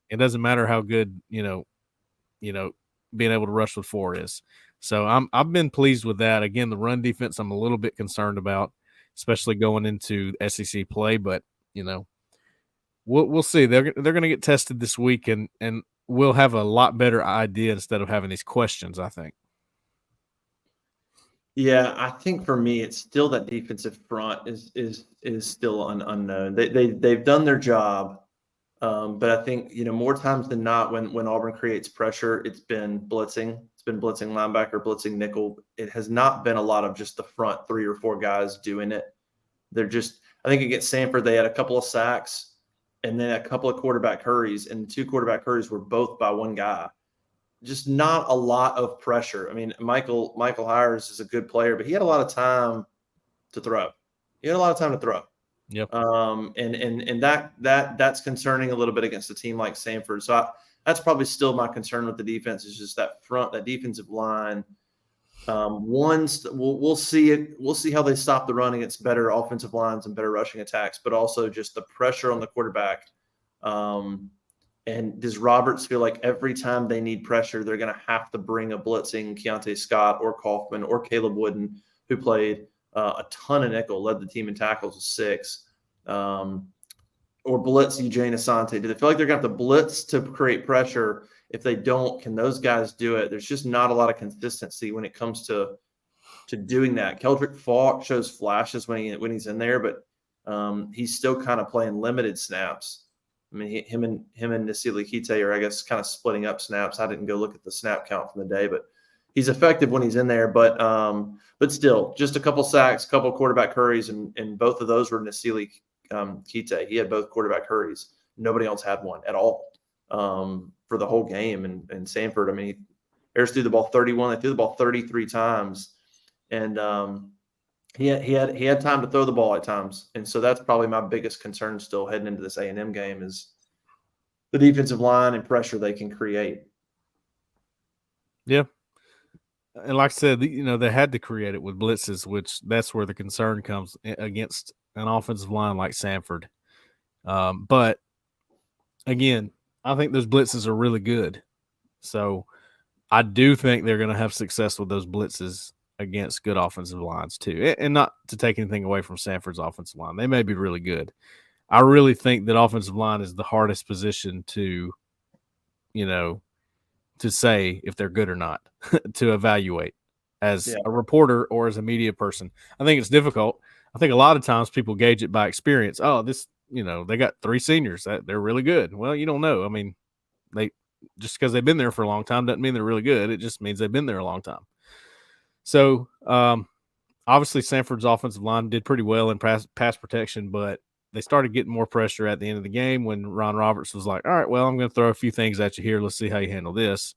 It doesn't matter how good, being able to rush with 4 is. So I've been pleased with that. Again, the run defense I'm a little bit concerned about, especially going into SEC play. But we'll see. They're going to get tested this week, and we'll have a lot better idea instead of having these questions, I think. Yeah, I think for me, it's still that defensive front is still unknown. They've done their job, but I think more times than not, when Auburn creates pressure, it's been blitzing. It's been blitzing linebacker, blitzing nickel. It has not been a lot of just the front 3 or 4 guys doing it. They're just. I think against Samford, they had a couple of sacks and then a couple of quarterback hurries, and 2 quarterback hurries were both by one guy. Just not a lot of pressure. I mean, Michael Hires is a good player, but he had a lot of time to throw. He had a lot of time to throw. Yep. And that's concerning a little bit against a team like Samford. So that's probably still my concern with the defense is just that front, that defensive line. We'll see it. We'll see how they stop the run against better offensive lines and better rushing attacks, but also just the pressure on the quarterback. And does Roberts feel like every time they need pressure, they're going to have to bring a blitzing Keontae Scott or Kaufman or Caleb Wooden, who played a ton of nickel, led the team in tackles with 6, or blitz Eugene Asante? Do they feel like they're going to have to blitz to create pressure? If they don't, can those guys do it? There's just not a lot of consistency when it comes to doing that. Keldrick Falk shows flashes when he's in there, but he's still kind of playing limited snaps. I mean, him and Nasili Kite are, I guess, kind of splitting up snaps. I didn't go look at the snap count from the day, but he's effective when he's in there. But still, just a couple sacks, a couple quarterback hurries, and both of those were Nasili Kite. He had both quarterback hurries. Nobody else had one at all for the whole game. And Samford, I mean, Harris threw the ball 31. They threw the ball 33 times, and he had time to throw the ball at times. And so that's probably my biggest concern still heading into this A&M game is the defensive line and pressure they can create. Yeah. And like I said, they had to create it with blitzes, which that's where the concern comes against an offensive line like Samford. But again, I think those blitzes are really good. So I do think they're going to have success with those blitzes against good offensive lines too. And not to take anything away from Samford's offensive line. They may be really good. I really think that offensive line is the hardest position to say if they're good or not, to evaluate as a reporter or as a media person. I think it's difficult. I think a lot of times people gauge it by experience. Oh, they got 3 seniors. They're really good. Well, you don't know. I mean, just because they've been there for a long time doesn't mean they're really good. It just means they've been there a long time. So, obviously, Samford's offensive line did pretty well in pass protection, but they started getting more pressure at the end of the game when Ron Roberts was like, all right, well, I'm going to throw a few things at you here. Let's see how you handle this.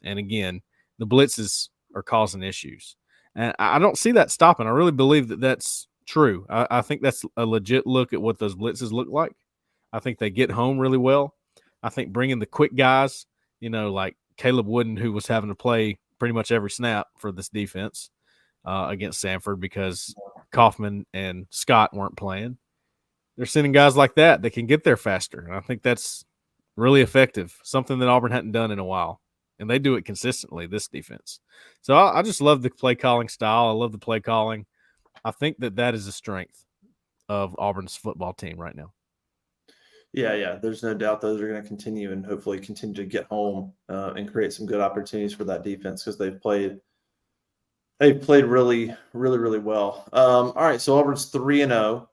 And again, the blitzes are causing issues. And I don't see that stopping. I really believe that that's true. I think that's a legit look at what those blitzes look like. I think they get home really well. I think bringing the quick guys, like Caleb Wooden, who was having to play pretty much every snap for this defense against Samford because Kaufman and Scott weren't playing. They're sending guys like that can get there faster. And I think that's really effective, something that Auburn hadn't done in a while. And they do it consistently, this defense. So I just love the play calling style. I love the play calling. I think that is a strength of Auburn's football team right now. Yeah. There's no doubt those are going to continue and hopefully continue to get home and create some good opportunities for that defense because they've played really, really, really well. All right, so Auburn's 3-0,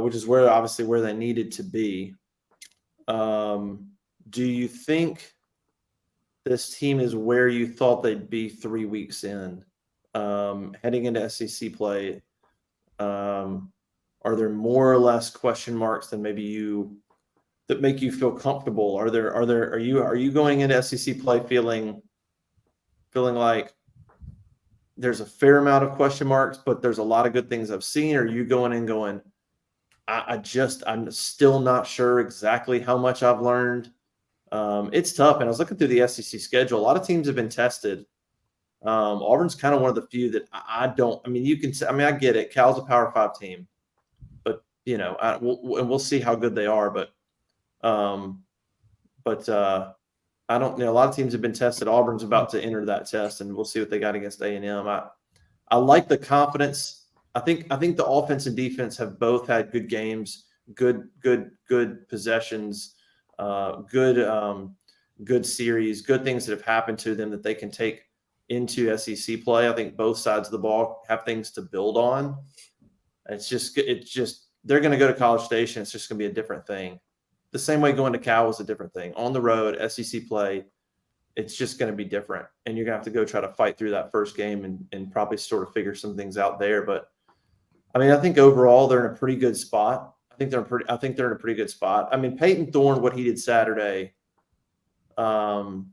which is where they needed to be. Do you think this team is where you thought they'd be 3 weeks in, heading into SEC play? Are there more or less question marks than that make you feel comfortable? Are you going into SEC play feeling like there's a fair amount of question marks, but there's a lot of good things I've seen? Or are you going in going, I'm still not sure exactly how much I've learned? It's tough. And I was looking through the SEC schedule. A lot of teams have been tested Auburn's kind of one of the few that I don't. I mean, you can. I mean, I get it. Cal's a Power 5 team, but we'll see how good they are. But I don't know. A lot of teams have been tested. Auburn's about to enter that test, and we'll see what they got against A&M. I like the confidence. I think the offense and defense have both had good games, good possessions, good series, good things that have happened to them that they can take into SEC play. I think both sides of the ball have things to build on. It's just they're going to go to College Station. It's just going to be a different thing. The same way going to Cal was a different thing. On the road, SEC play, it's just going to be different. And you're going to have to go try to fight through that first game and probably sort of figure some things out there. But I mean, I think overall they're in a pretty good spot. I think they're in a pretty good spot. I mean, Peyton Thorne, what he did Saturday, again,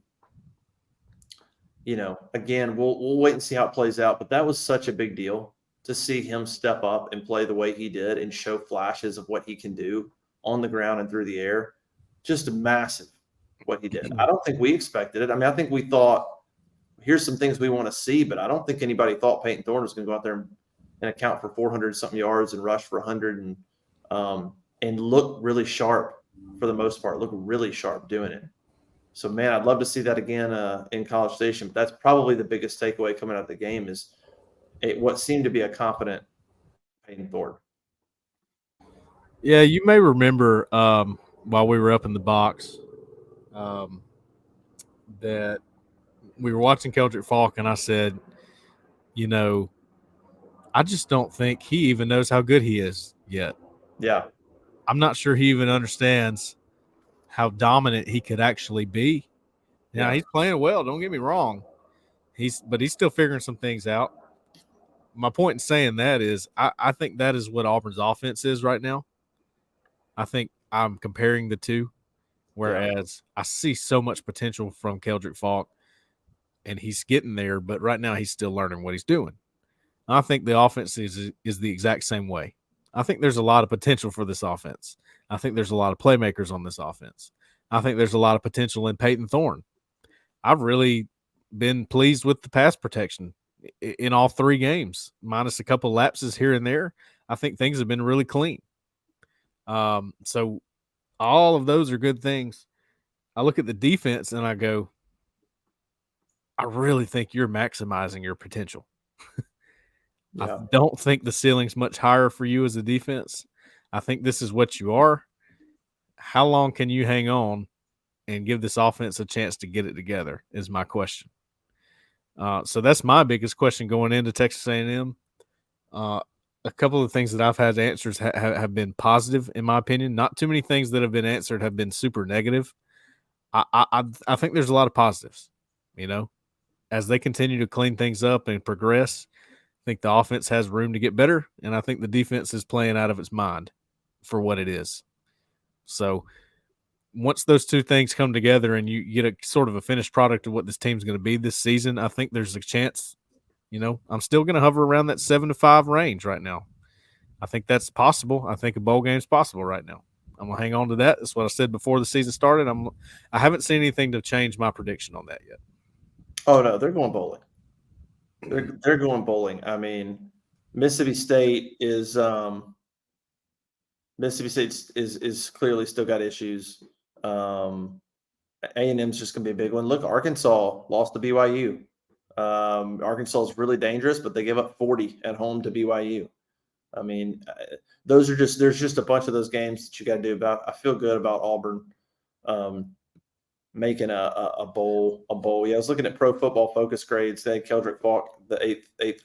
we'll wait and see how it plays out. But that was such a big deal to see him step up and play the way he did and show flashes of what he can do on the ground and through the air. Just massive what he did. I don't think we expected it. I mean, I think we thought, here's some things we want to see, but I don't think anybody thought Peyton Thorne was going to go out there and account for 400-something yards and rush for 100 and look really sharp for the most part, look really sharp doing it. So, man, I'd love to see that again in College Station. But that's probably the biggest takeaway coming out of the game is what seemed to be a confident Peyton Thorne. Yeah, you may remember while we were up in the box that we were watching Keldrick Falk, and I said, I just don't think he even knows how good he is yet. Yeah. I'm not sure he even understands how dominant he could actually be. Now, he's playing well, don't get me wrong. But he's still figuring some things out. My point in saying that is I think that is what Auburn's offense is right now. I think I'm comparing the two, whereas I see so much potential from Keldrick Falk, and he's getting there, but right now he's still learning what he's doing. I think the offense is the exact same way. I think there's a lot of potential for this offense. I think there's a lot of playmakers on this offense. I think there's a lot of potential in Peyton Thorne. I've really been pleased with the pass protection in all three games, minus a couple lapses here and there. I think things have been really clean. So all of those are good things. I look at the defense and I go, I really think you're maximizing your potential. I don't think the ceiling's much higher for you as a defense. I think this is what you are. How long can you hang on and give this offense a chance to get it together is my question. So that's my biggest question going into Texas A&M. A couple of things that I've had answers have been positive, in my opinion. Not too many things that have been answered have been super negative. I think there's a lot of positives, as they continue to clean things up and progress. I think the offense has room to get better, and I think the defense is playing out of its mind for what it is. So once those two things come together and you get a sort of a finished product of what this team's going to be this season, I think there's a chance. I'm still going to hover around that 7-5 range right now. I think that's possible. I think a bowl game's possible right now. I'm going to hang on to that. That's what I said before the season started. I haven't seen anything to change my prediction on that yet. Oh, no, they're going bowling. They're going bowling. I mean, Mississippi State is clearly still got issues. A&M's just going to be a big one. Look, Arkansas lost to BYU. Arkansas is really dangerous, but they gave up 40 at home to BYU. I mean, there's just a bunch of those games that you got to do. I feel good about Auburn making a bowl. Yeah, I was looking at Pro Football Focus grades. They had Keldrick Falk, the eighth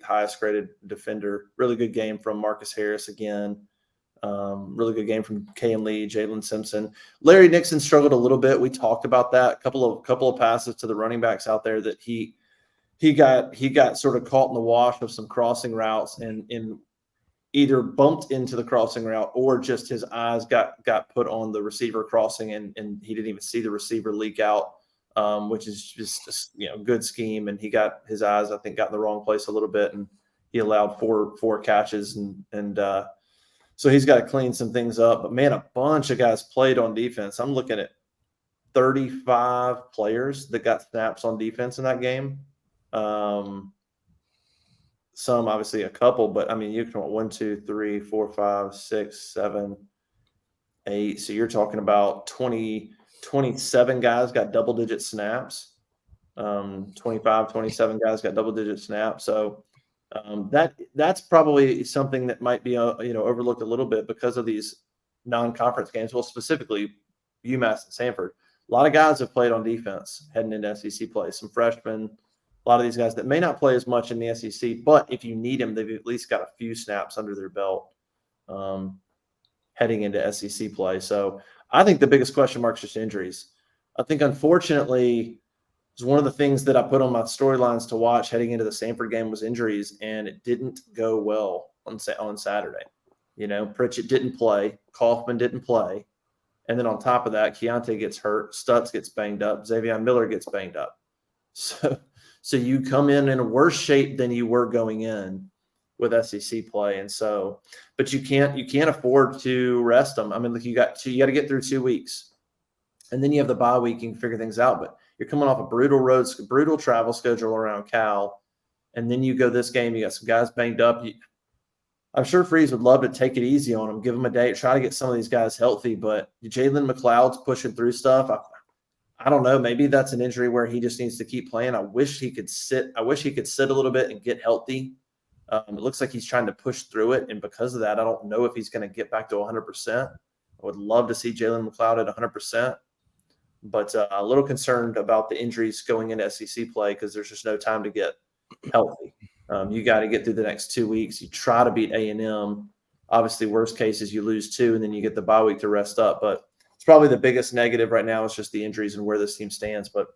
highest graded defender. Really good game from Marcus Harris again. Really good game from Kayan Lee, Jalen Simpson. Larry Nixon struggled a little bit. We talked about that. A couple of passes to the running backs out there that he got sort of caught in the wash of some crossing routes and either bumped into the crossing route or just his eyes got put on the receiver crossing and he didn't even see the receiver leak out, which is just good scheme. And he got his eyes, I think, got in the wrong place a little bit, and he allowed four catches and so he's got to clean some things up. But man, a bunch of guys played on defense. I'm looking at 35 players that got snaps on defense in that game. Some obviously a couple, but I mean, you can 1, 2, 3, 4, 5, 6, 7, 8. So you're talking about 20, 27 guys got double digit snaps. 25, 27 guys got double digit snaps. So that's probably something that might be overlooked a little bit because of these non-conference games. Well, specifically UMass and Samford. A lot of guys have played on defense heading into SEC play. Some freshmen, a lot of these guys that may not play as much in the SEC, but if you need them, they've at least got a few snaps under their belt heading into SEC play. So I think the biggest question mark is just injuries. I think, unfortunately, it's one of the things that I put on my storylines to watch heading into the Samford game was injuries, and it didn't go well on Saturday. Pritchett didn't play. Kaufman didn't play. And then on top of that, Keontae gets hurt. Stutz gets banged up. Xavier Miller gets banged up. So you come in a worse shape than you were going in with SEC play. And so, but you can't afford to rest them. I mean, look, you got to get through 2 weeks. And then you have the bye week, you can figure things out. But you're coming off a brutal travel schedule around Cal. And then you go this game, you got some guys banged up. I'm sure Freeze would love to take it easy on them, give them a day, try to get some of these guys healthy. But Jalen McLeod's pushing through stuff. I don't know. Maybe that's an injury where he just needs to keep playing. I wish he could sit. I wish he could sit a little bit and get healthy. It looks like he's trying to push through it. And because of that, I don't know if he's going to get back to 100%. I would love to see Jalen McLeod at 100%. But a little concerned about the injuries going into SEC play because there's just no time to get healthy. You got to get through the next 2 weeks. You try to beat A&M. Obviously, worst case is you lose 2, and then you get the bye week to rest up. But it's probably the biggest negative right now is just the injuries and where this team stands. But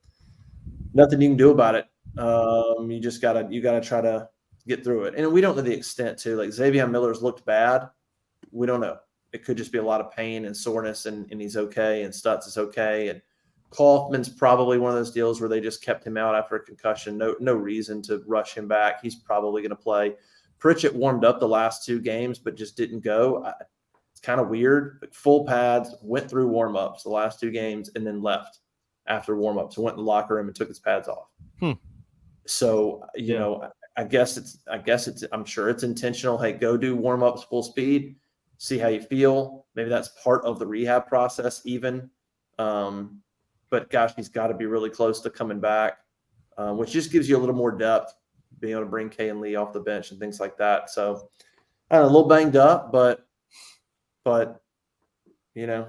nothing you can do about it. You just gotta try to get through it. And we don't know the extent too. Like Xavier Miller's looked bad. We don't know. It could just be a lot of pain and soreness, and he's okay, and Stutz is okay, and Kaufman's probably one of those deals where they just kept him out after a concussion. No reason to rush him back. He's probably going to play. Pritchett warmed up the last 2 games, but just didn't go. It's kind of weird. Like full pads, went through warm-ups the last 2 games, and then left after warm-ups. Went in the locker room and took his pads off. So, you know, I guess it's. I'm sure it's intentional. Hey, go do warm-ups full speed. See how you feel. Maybe that's part of the rehab process even. But gosh, he's got to be really close to coming back, which just gives you a little more depth, being able to bring Kay and Lee off the bench and things like that. So I don't know, a little banged up, but you know,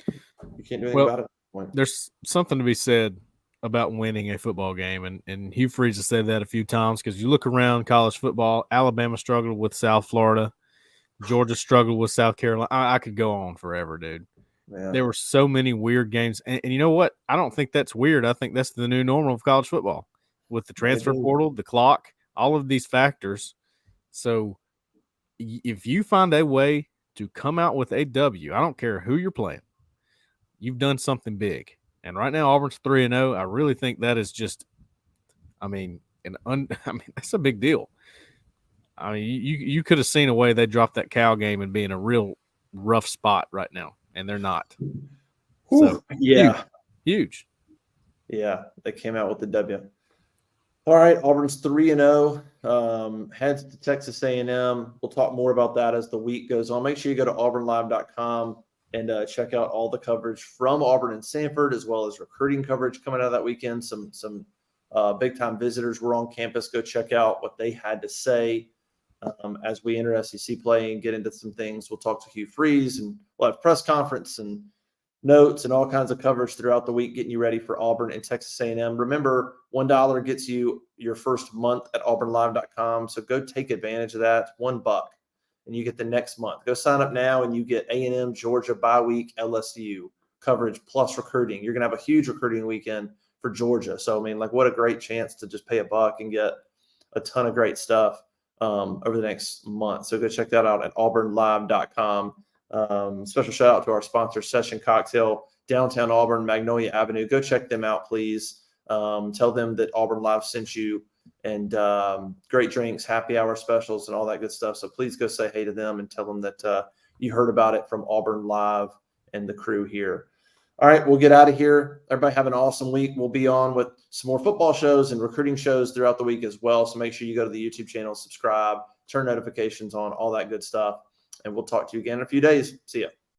you can't do anything about it at this point. There's something to be said about winning a football game, and Hugh Freeze has said that a few times because you look around college football. Alabama struggled with South Florida. Georgia struggled with South Carolina. I could go on forever, dude. Yeah. There were so many weird games. And you know what? I don't think that's weird. I think that's the new normal of college football with the transfer portal, the clock, all of these factors. So if you find a way to come out with a W, I don't care who you're playing, you've done something big. And right now, Auburn's 3-0. I really think that is just, that's a big deal. I mean, you could have seen a way they dropped that Cal game and be in a real rough spot right now. And they're not. So yeah, huge. Yeah, they came out with the W. All right, Auburn's 3-0. Heads to Texas A&M. We'll talk more about that as the week goes on. Make sure you go to auburnlive.com and check out all the coverage from Auburn and Samford, as well as recruiting coverage coming out of that weekend. Some big time visitors were on campus. Go check out what they had to say. As we enter SEC play and get into some things, we'll talk to Hugh Freeze and we'll have press conference and notes and all kinds of coverage throughout the week, getting you ready for Auburn and Texas A&M. Remember, $1 gets you your first month at auburnlive.com. So go take advantage of that. $1 and you get the next month. Go sign up now and you get A&M, Georgia, bye week, LSU coverage plus recruiting. You're going to have a huge recruiting weekend for Georgia. So, what a great chance to just pay $1 and get a ton of great stuff over the next month. So go check that out at auburnlive.com. Special shout out to our sponsor, Session Cocktail, downtown Auburn, Magnolia Avenue. Go check them out, please. Tell them that Auburn Live sent you, and great drinks, happy hour specials, and all that good stuff. So please go say hey to them and tell them that you heard about it from Auburn Live and the crew here. All right, we'll get out of here. Everybody have an awesome week. We'll be on with some more football shows and recruiting shows throughout the week as well. So make sure you go to the YouTube channel, subscribe, turn notifications on, all that good stuff. And we'll talk to you again in a few days. See ya.